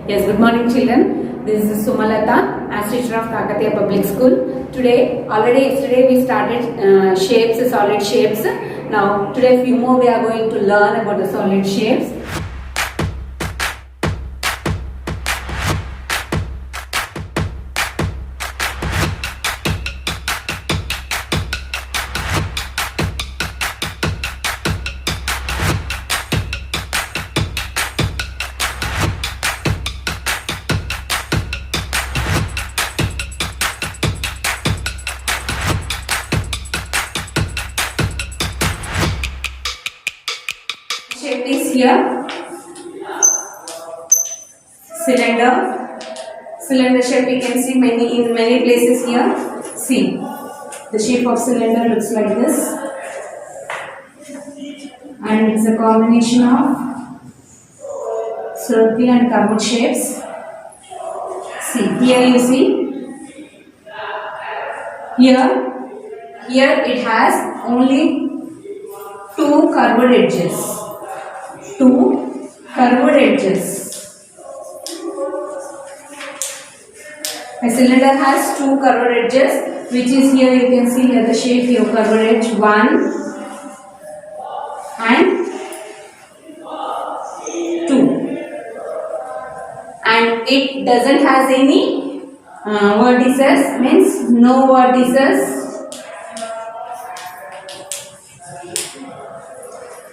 Yes, good morning children. This is Sumalata, as teacher of Kakatiya Public School. Already yesterday we started shapes, solid shapes. Now today few more we are going to learn about the solid shapes. Shape is here, cylinder shape you can see in many places here. See, the shape of cylinder looks like this, and it's a combination of circle and curved shapes. See, here you see, here it has only two curved edges. A cylinder has two curved edges, which is here you can see here the shape here curved edge 1 and 2, and it doesn't has any vertices, means no vertices.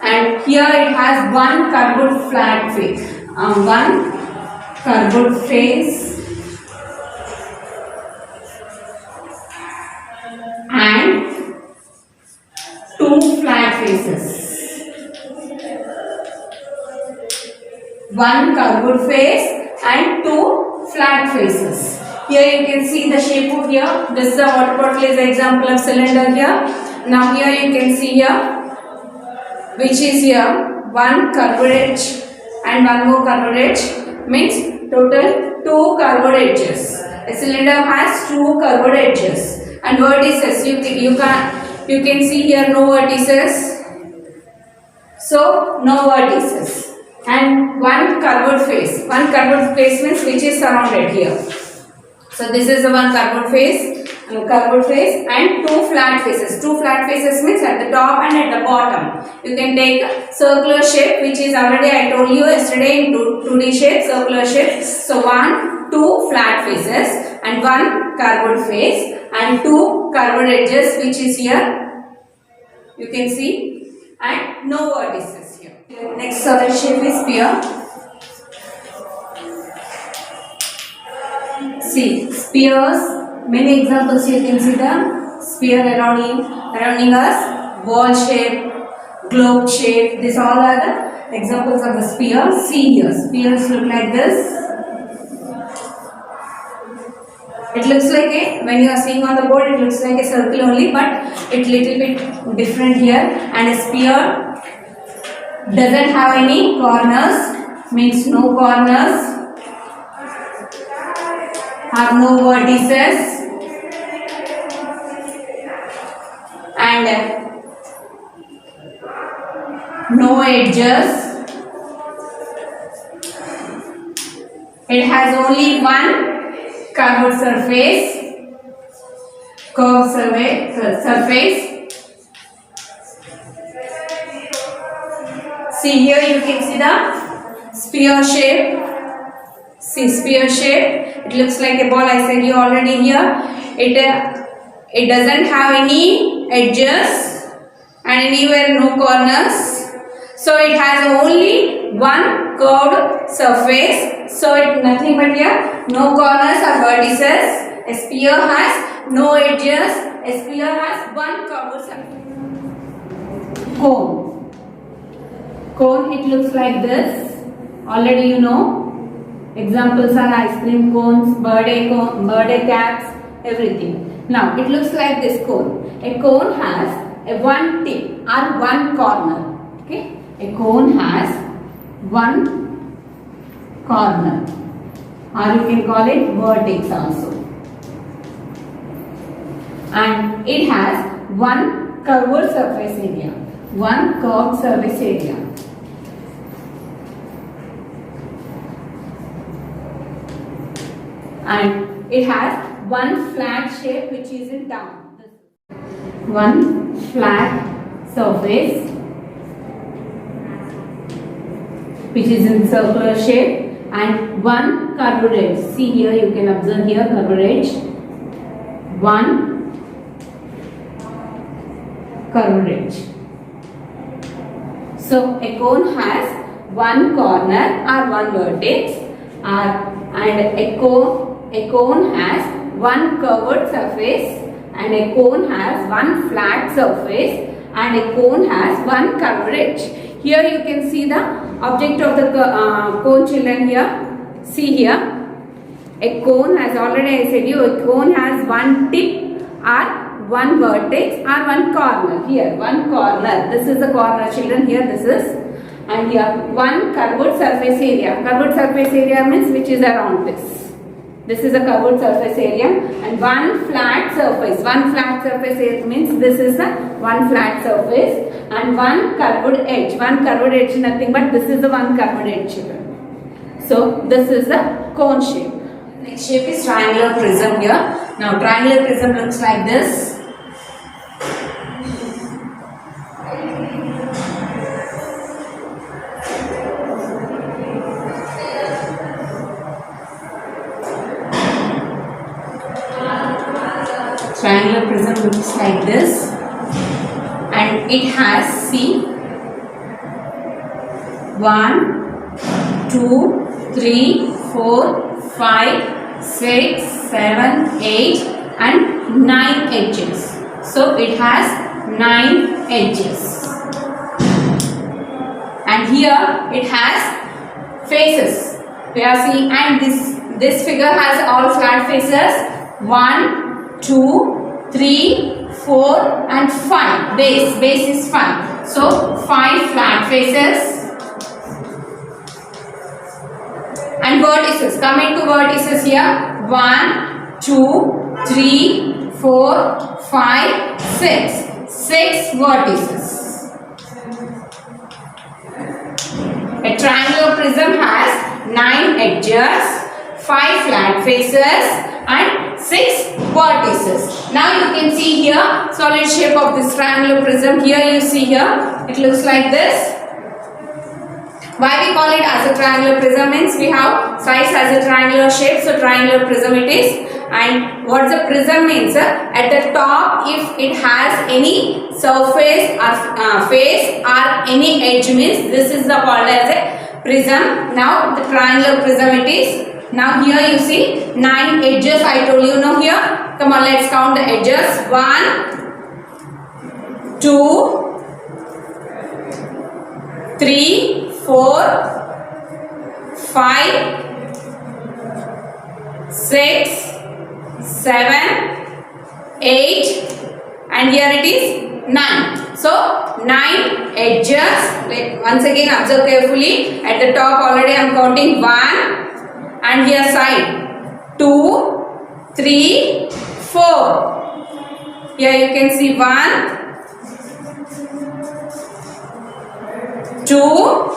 And here it has one curved flat face, one curved face and two flat faces. One curved face and two flat faces. Here you can see the shape of here. This is the water bottle is an example of cylinder here. Now here you can see here, which is here one curved edge and one more curved edge, means total two curved edges. A cylinder has two curved edges and vertices. You can see here no vertices, so no vertices, and one curved face. One curved face means which is surrounded here. So this is the one curved face. And two flat faces. Two flat faces means at the top and at the bottom. You can take circular shape, which is already I told you yesterday in 2D shape, circular shape. So two flat faces and one curved face and two curved edges, which is here. You can see, and no vertices here. Next solid shape is sphere. See, spheres. Many examples you can see the sphere surrounding us, ball shape, globe shape. These all are the examples of the sphere. See here, spheres look like this. It looks like when you are seeing on the board, it looks like a circle only, but it's little bit different here. And a sphere doesn't have any corners, means no corners. Have no vertices and no edges. It has only one curved surface, See here you can see the sphere shape. See, sphere shape. It looks like a ball. I said you already here. It doesn't have any edges and anywhere no corners. So it has only one curved surface. So it nothing but here no corners or vertices. A sphere has no edges. A sphere has one curved surface. Cone. It looks like this. Already you know. Examples are ice cream cones, birthday caps, everything. Now it looks like this cone. A cone has a one tip or one corner. Okay, a cone has one corner, or you can call it vertex also. And it has one curved surface area. One curved surface area. and it has one flat shape which is in down. One flat surface which is in circular shape and one curved edge. See here, you can observe here curved edge. One curved edge. So a cone has one corner or one vertex, and a cone has one curved surface, and a cone has one flat surface, and a cone has one curved edge. Here you can see the object of the cone, children. Here, see here. A cone, as already I said you, a cone has one tip or one vertex or one corner. Here, one corner. This is the corner, children. Here, this is. And here, one curved surface area. Curved surface area means which is around this. This is a curved surface area. And one flat surface. One flat surface area means this is the one flat surface. And one curved edge. One curved edge, nothing but this is the one curved edge, children. So, this is the cone shape. Next shape is triangular prism here. Now triangular prism looks like this. Triangular prism looks like this, and it has, see, 1, 2, 3, 4, 5, 6, 7, 8 and 9 edges. So it has 9 edges. And here it has faces. We are seeing, and this figure has all flat faces. 1, 2, 3, 4 and 5. Base is 5. So 5 flat faces. And vertices, coming to vertices here, 1, 2, 3, 4, 5, 6. 6 vertices. A triangular prism has 9 edges, 5 flat faces and 6 vertices. Now you can see here solid shape of this triangular prism. Here you see here, it looks like this. Why we call it as a triangular prism means we have sides as a triangular shape, so triangular prism it is. And what the prism means, at the top if it has any surface or face or any edge means this is the called as a prism. Now the triangular prism it is. Now here you see 9 edges I told you. Now here, come on, let's count the edges. 1, 2, 3, 4, 5, 6, 7, 8 and here it is 9. So 9 edges. Once again observe carefully. At the top already I am counting 1 and here side 2, 3, 4. Here you can see 1, 2,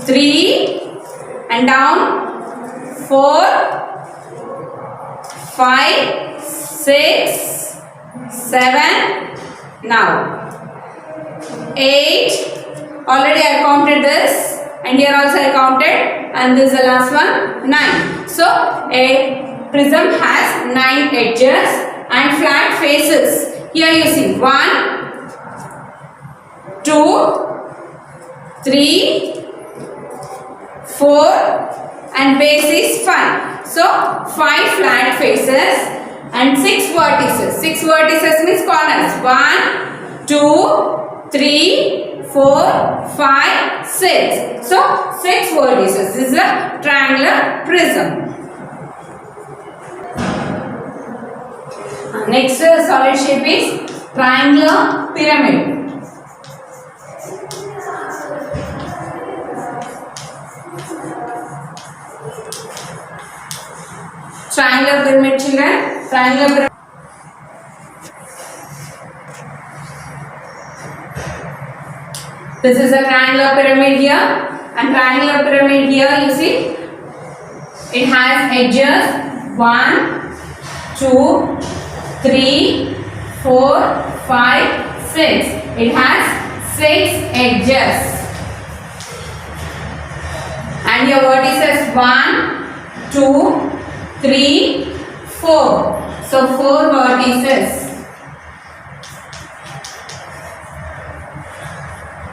3 and down 4, 5, 6, 7, now 8. Already I counted this and here also I counted and this is the last one 9. So a prism has 9 edges and flat faces. Here you see 1, 2, 3, 4 and base is 5. So 5 flat faces and 6 vertices. 6 vertices means corners. 1, 2, 3, 4, 5, 6. So 6 vertices. This is a triangular prism. Next solid shape is triangular pyramid. Triangular pyramid, children. Triangular pyramid. This is a triangular pyramid here, and triangular pyramid here you see it has edges 1, 2, 3, 4, 5, 6. It has 6 edges. And your vertices 1, 2, 3, 4. So 4 vertices.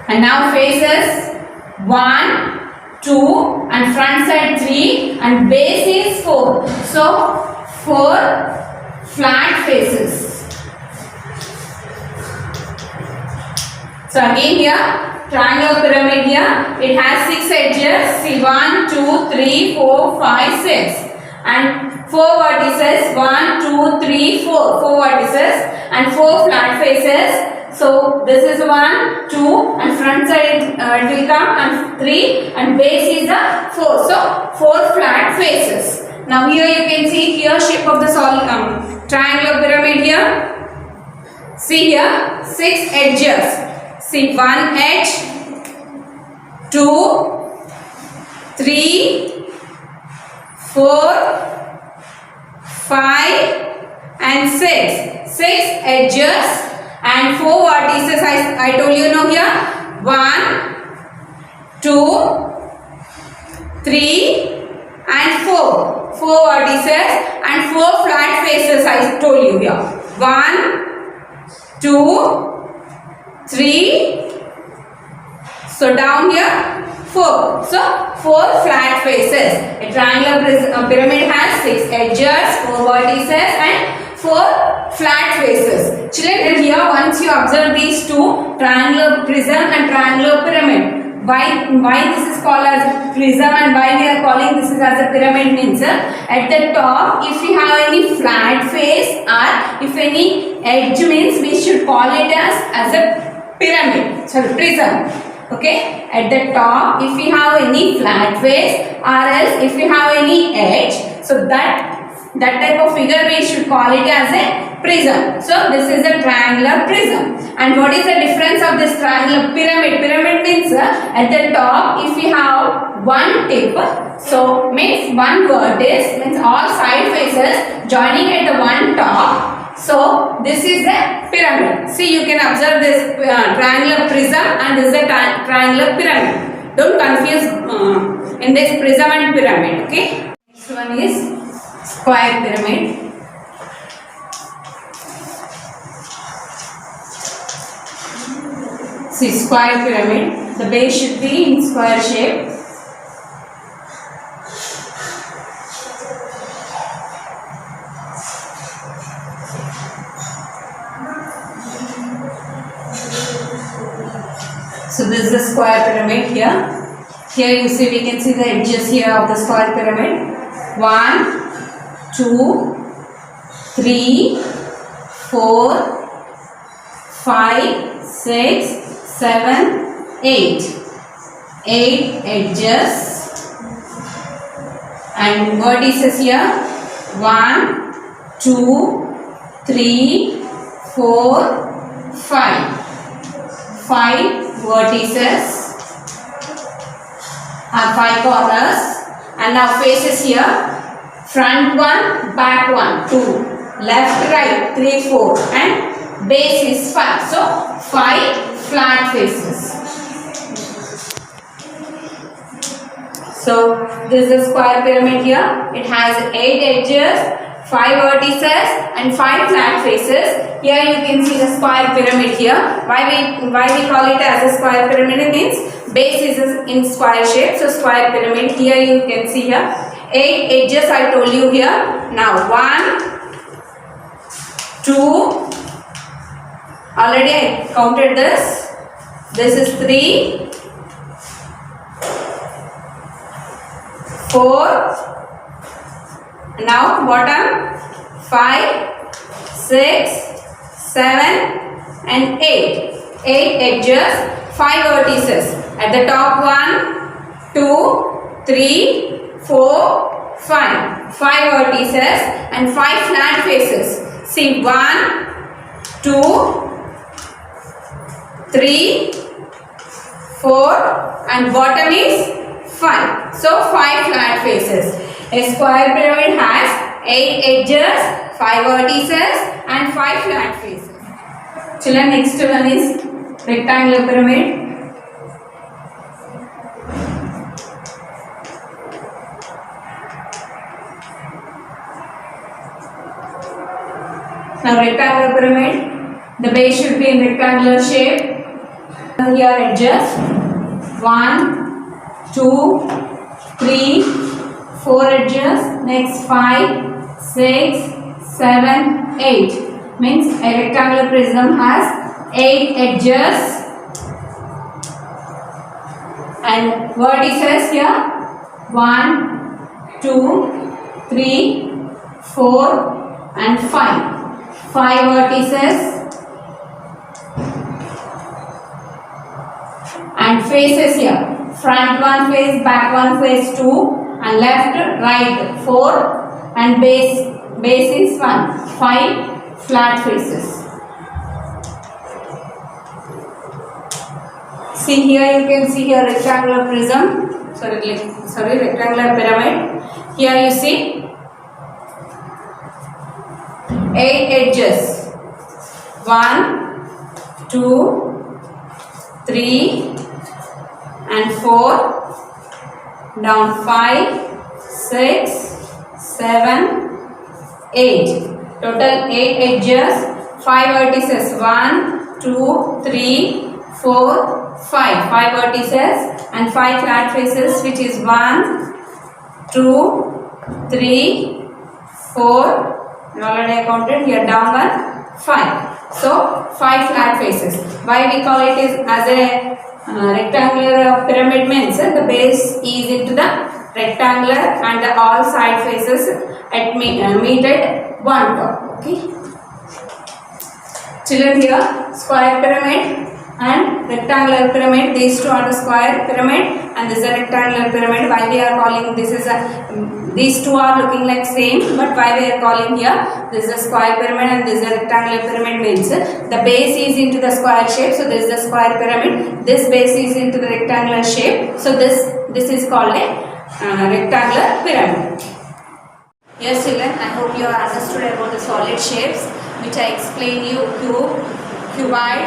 And now faces 1, 2 and front side 3 and base is 4. So 4 flat faces. So again here, triangular pyramid here, it has 6 edges. See 1, 2, 3, 4, 5, 6. And 4 vertices, 1, 2, 3, 4. 4 vertices and 4 flat faces. So this is 1, 2 and front side it will come and 3 and base is the 4. So 4 flat faces. Now here you can see here shape of the solid triangular pyramid here. See here 6 edges. See 1 edge, 2, 3, 4, 5 and 6. 6 edges. And 4 vertices I told you now here 1, 2, 3 and 4. 4 vertices and 4 flat faces I told you here 1, 2, 3. So down here 4. So 4 flat faces. A triangular pyramid has 6 edges, 4 vertices and 4 flat faces. Children, here once you observe these two, triangular prism and triangular pyramid. Why this is called as prism and why we are calling this is as a pyramid means at the top if you have any flat face or if any edge means we should call it as a pyramid. Sorry, prism. Okay, at the top if you have any flat face or else if you have any edge, so that type of figure we should call it as a prism. So this is a triangular prism. And what is the difference of this triangular pyramid? Pyramid means at the top if you have one tip, so means one vertex means all side faces joining at the one top. So this is a pyramid. See, you can observe this triangular prism and this is a triangular pyramid. Don't confuse in this prism and pyramid. Okay. Next one is square pyramid. See, square pyramid. The base should be in square shape. So this is the square pyramid here. Here you see, we can see the edges here of the square pyramid. 1, 2, 3, 4, 5, 6, 7, 8. 8 edges and vertices here. 1, 2, 3, 4, 5. 5 vertices are 5 corners. And now faces here. Front 1, back 1, 2, left, right, 3, 4 and base is 5. So 5 flat faces. So this is a square pyramid here. It has 8 edges, 5 vertices and 5 flat faces. Here you can see the square pyramid here. Why we call it as a square pyramid? It means base is in square shape. So square pyramid. Here you can see here 8 edges I told you here. Now 1, 2, already I counted this. This is 3, 4, now bottom 5, 6, 7 and 8. 8 edges, 5 vertices. At the top 1, 2, 3, 4, 5. 5 vertices and 5 flat faces. See 1, 2, 3, 4 and bottom is 5. So 5 flat faces. A square pyramid has 8 edges, 5 vertices and 5 flat faces. Children, next one is rectangular pyramid. Now rectangular pyramid, the base should be in rectangular shape. Here edges 1, 2, 3, 4 edges, next 5, 6, 7, 8. Means a rectangular prism has 8 edges and vertices here 1, 2, 3, 4 and 5. 5 vertices and faces here. Front one face, back one face 2 and left, right 4 and base is 1. 5 flat faces. See here, you can see here rectangular prism. Sorry, rectangular pyramid. Here you see 8 edges. 1, 2, 3 and 4. Down 5, 6, 7, 8. Total 8 edges, 5 vertices. 1, 2, 3, 4, 5. 5 vertices and 5 flat faces, which is 1, 2, 3, 4. Already I counted here. Down 1, 5. So 5 flat faces. Why we call it is as a rectangular pyramid means the base is into the rectangular and all side faces at meet at one top. Okay. Children, here square pyramid and rectangular pyramid. These two are the square pyramid and this is a rectangular pyramid. Why we are calling this is a these two are looking like same, but why we are calling here this is a square pyramid and this is a rectangular pyramid means the base is into the square shape, so this is the square pyramid. This base is into the rectangular shape, so this is called a rectangular pyramid. Yes, children, I hope you have understood about the solid shapes which I explained you: cube, cuboid,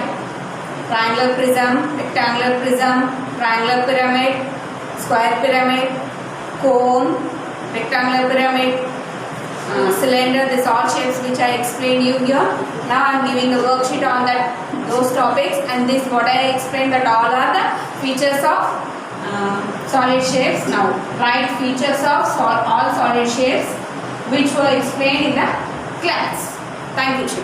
triangular prism, rectangular prism, triangular pyramid, square pyramid, cone, rectangular pyramid, cylinder. These all shapes which I explained you here. Now I am giving a worksheet on those topics, and this what I explained that all are the features of solid shapes. Now write features of all solid shapes which were explained in the class. Thank you.